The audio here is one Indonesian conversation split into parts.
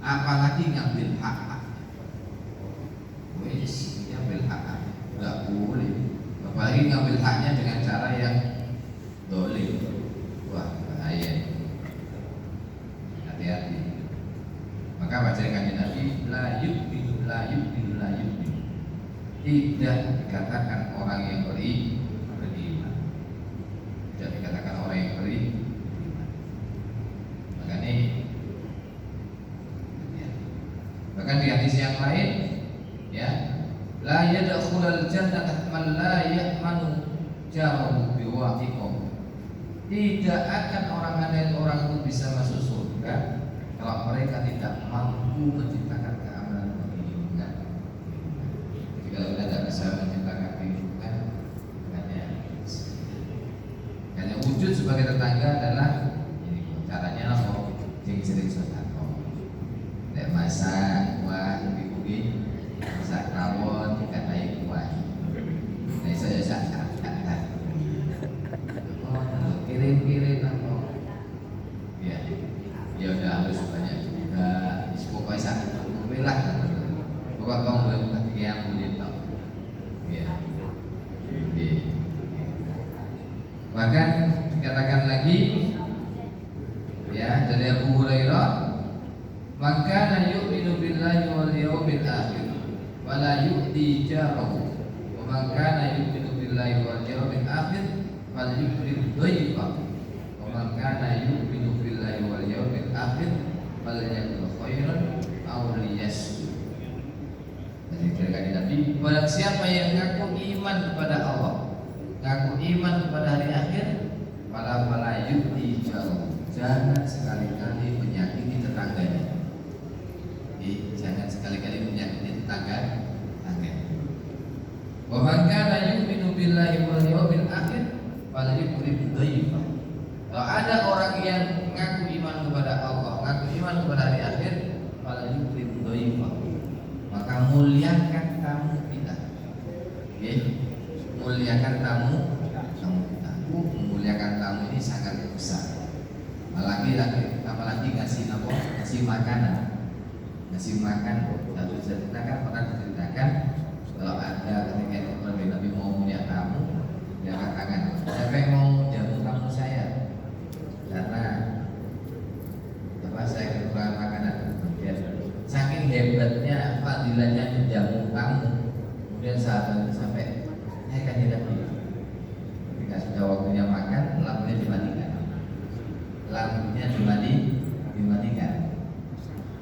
apalagi ngambil hak. Wes, ngambil hak nggak boleh. Apalagi ngambil haknya dengan cara yang dolim. Wah, bahaya. Hati-hati. Maka baca kanjeng Nabi, la yu'minu. Tidak dikatakan orang yang beriman. Tidak dikatakan orang yang beriman. Makanya bahkan di hadis yang lain, ya, la yadkhulul jannata man la ya'manu jarum biwaqiqah. Tidak akan orang itu bisa masuk surga kalau mereka tidak mampu menciptakan keamanan bagi lingkungan. Jadi kalau kita tidak bisa menciptakan lingkungan, hanya wujud sebagai tetangga adalah ini caranya apa? Sering sedekah. Nek masak kuah ibu-ibu, masak rawon dikatai kuah. Nek saya kirim apa? Ya, ya udah harus banyak juga. Pokoknya sangat lah. Pokoknya kamu boleh buka yang boleh tahu. Ya, bahkan dikatakan lagi, ya, dari Abu Hurairah, maka yu'minu billahi wal yawmil akhir wa la yu'ti jarahu, wa man kana yu'minu billahi wal yawmil akhir falyukrim dhaifahu, wa man kana yu'minu billahi wal yawmil akhir falyakul khairan aw liyasmut. Jadi dari Nabi, barang siapa yang ngaku iman kepada Allah, ngaku iman kepada hari akhir, fala yu'ti jarahu, jangan sekali-kali menyakiti tetangganya. Jangan sekali-kali menyakiti tetangga. Wa man kana yu'minu billahi wal yawmil akhir falyukrim dhaifa. Kalau ada orang yang mengaku iman kepada Allah, mengaku iman kepada hari akhir, falyukrim dhaifa, maka muliakan tamu kita. Muliakan tamu kita. Memuliakan tamu ini sangat besar. Apalagi kasih apa? Kasih makanan. Ngasih makan. Satu ceritakan, pernah diceritakan kalau ada ketika itu Nabi mau punya tamu, dia katakan, siapa yang mau jamu tamu saya? Karena saya kekurangan makanan. Kemudian saking hebatnya fadilahnya menjamu tamu, kemudian sahabat sampai kan Nabi, ketika sudah waktunya makan, lampunya dimatikan.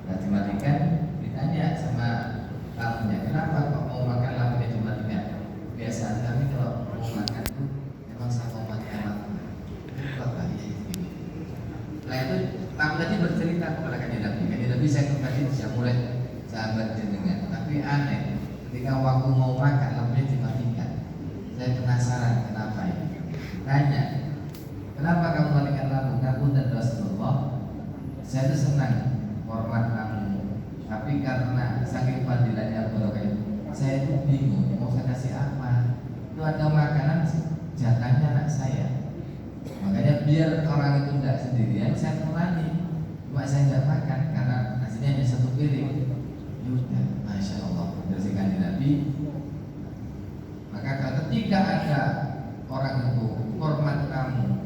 Nah, dimatikan, ditanya sama tamunya, kenapa kok mau makan lampunya dimatikan? Biasa kami kalau mau makan itu memang sama matikan lampunya. Bapak ini. Nah itu tamu tadi bercerita kepada kanjeng Nabi, saya kembali bisa mulai sahabat jenengan, tapi aneh, ketika waktu mau makan lampunya dimatikan. Saya penasaran kenapa ini. Tanya, kenapa kamu matikan lampu? Ngaku dan Rasulullah, saya itu senang hormat kamu, tapi karena saking fadilahnya barokah, saya itu bingung mau saya kasih apa. Itu ada makanan jatahnya anak saya, makanya biar orang itu tidak sendirian, saya temani. Cuma saya tidak makan karena nasinya hanya satu piring. Yaudah, masya Allah, bersihkan Nabi. Maka ketika ada orang itu hormat kamu,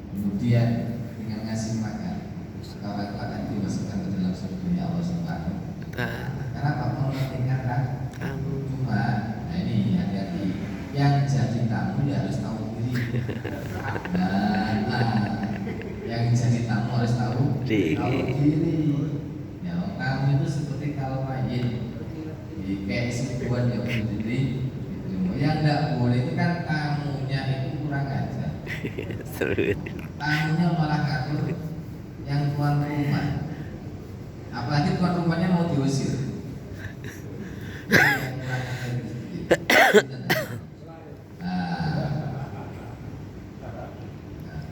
kemudian dengan ngasih makan, kawan akan dimasukkan ke dalam surga Allah Subhanahu wa Ta'ala. Kenapa mementingkan tamu? Cuma, nah ini hati-hati. Yang jadi tamu ya harus tahu diri. Yang jadi tamu harus tahu diri. Ya, tamu itu seperti kalau main, kayak sebuah yang berdiri. Yang tidak boleh itu kan tamunya itu kurang ajar. Tamunya malah ngatur yang tuan rumah, apalagi tuan rumahnya mau diusir.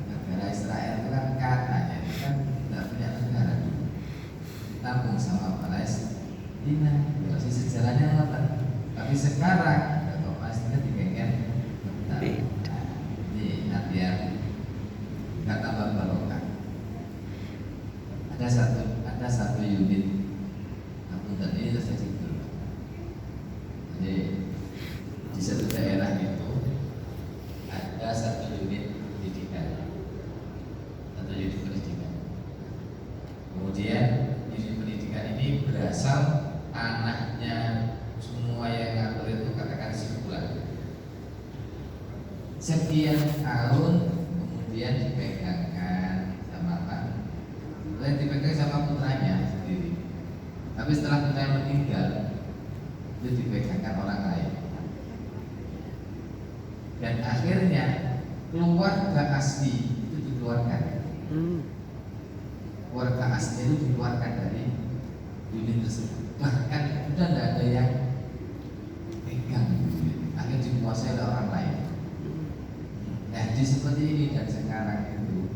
Negara Israel itu kan katanya itu kan tidak punya negara, ditampung sama Palestina. Masih sejalannya apa? Tapi sekarang Palestina digenggen. Ini hati-hati, nggak tambah barokah. Ada ada satu unit akuntan ini terjadi dulu. Jadi di satu daerah itu ada satu unit pendidikan atau unit pendidikan. Kemudian unit pendidikan ini berasal anaknya semua yang ngatur itu katakan sebulan sekian tahun, kemudian dipegangkan sama apa? Kemudian dipegang sama putranya sendiri. Tapi setelah putranya meninggal, itu dipegangkan orang lain. Dan akhirnya keluarga asli itu dikeluarkan. Keluarga asli itu dikeluarkan dari unit tersebut. Bahkan sudah tidak ada yang pegang. Akhirnya dikuasai oleh orang lain. Nah, jadi seperti ini dan sekarang itu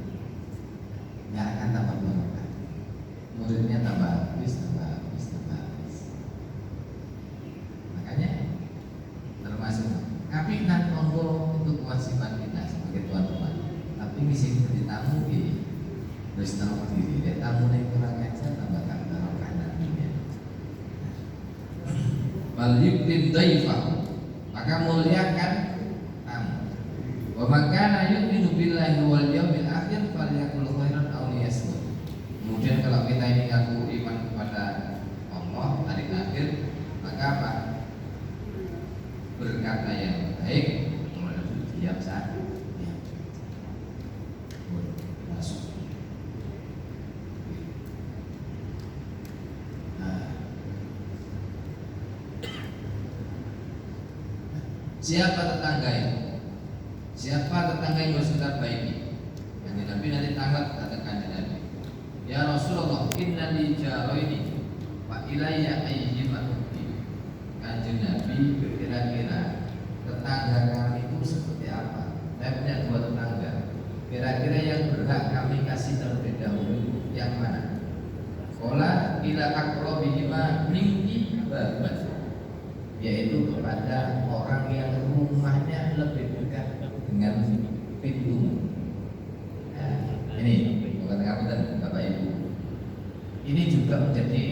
nggak akan tambah barokah. Muridnya tambah habis. Makanya termasuk kami nak monggo untuk kewajiban kita sebagai tuan rumah. Tapi misi jadi tamu di harus tahu diri. Dia tamu yang kurang aja tambah barokah nantinya. Wal yukrim daifah, maka muliakan tamu. Wa man kana yu'minu billahi wal yawmil akhir falyakul khairan aw liyasmut. Kemudian kalau kita ini ngaku iman kepada Allah hari akhir, maka apa? Berkata yang baik, kemudian diam saja. Masuk. Siapa tetangga itu? Siapa tetangga yang bersikap baik? Kanjeng Nabi nanti tanggal katakan Nabi, ya Rasulullah, inna li jaraini wa ilayya ayyima hubbi. Kanjeng Nabi kira-kira tetangga kami itu seperti apa? Saya punya dua tetangga. Kira-kira yang berhak kami kasih terlebih dahulu yang mana? Qala ila aqrabihima minni baban, yaitu kepada orang yang rumahnya lebih dekat dengan pintu. Nah, ini kata Bapak Ibu, ini juga menjadi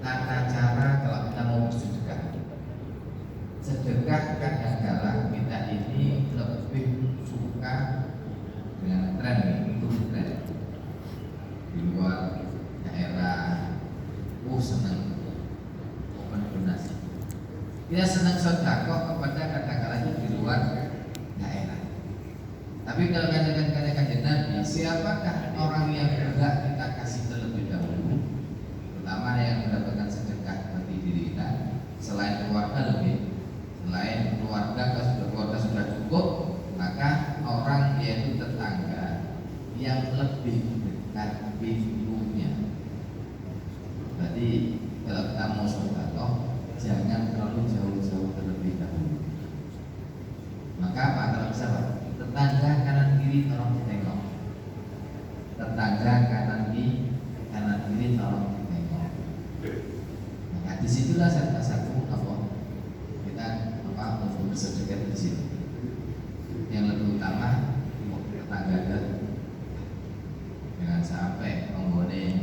tata cara kalau kita mau bersedekah. Sedekah kadang-kala kita ini lebih suka dengan tren, itu tren di luar daerah. Senang donasi. Kita senang sedekah kepada kadang-kala itu di luar daerah. Tapi kalau katakan Kanjeng Nabi, siapakah orang yang berhak kita kasih terlebih dahulu? Terutama yang mendapatkan sedekah seperti diri kita, selain keluarga lebih. Selain keluarga, kalau keluarga sudah cukup, maka orang yaitu tetangga yang lebih dekat pintunya. Berarti kalau kita mau sedekah, jangan terlalu jauh-jauh terlebih dahulu. Maka apa kalau bisa Pak? Tetangga kanan kiri tolong ditengok. Tetangga kanan kiri tolong ditengok. Maka disitulah satu apa kita untuk bersedekah di situ. Yang lebih utama tetangga, jangan sampai penggone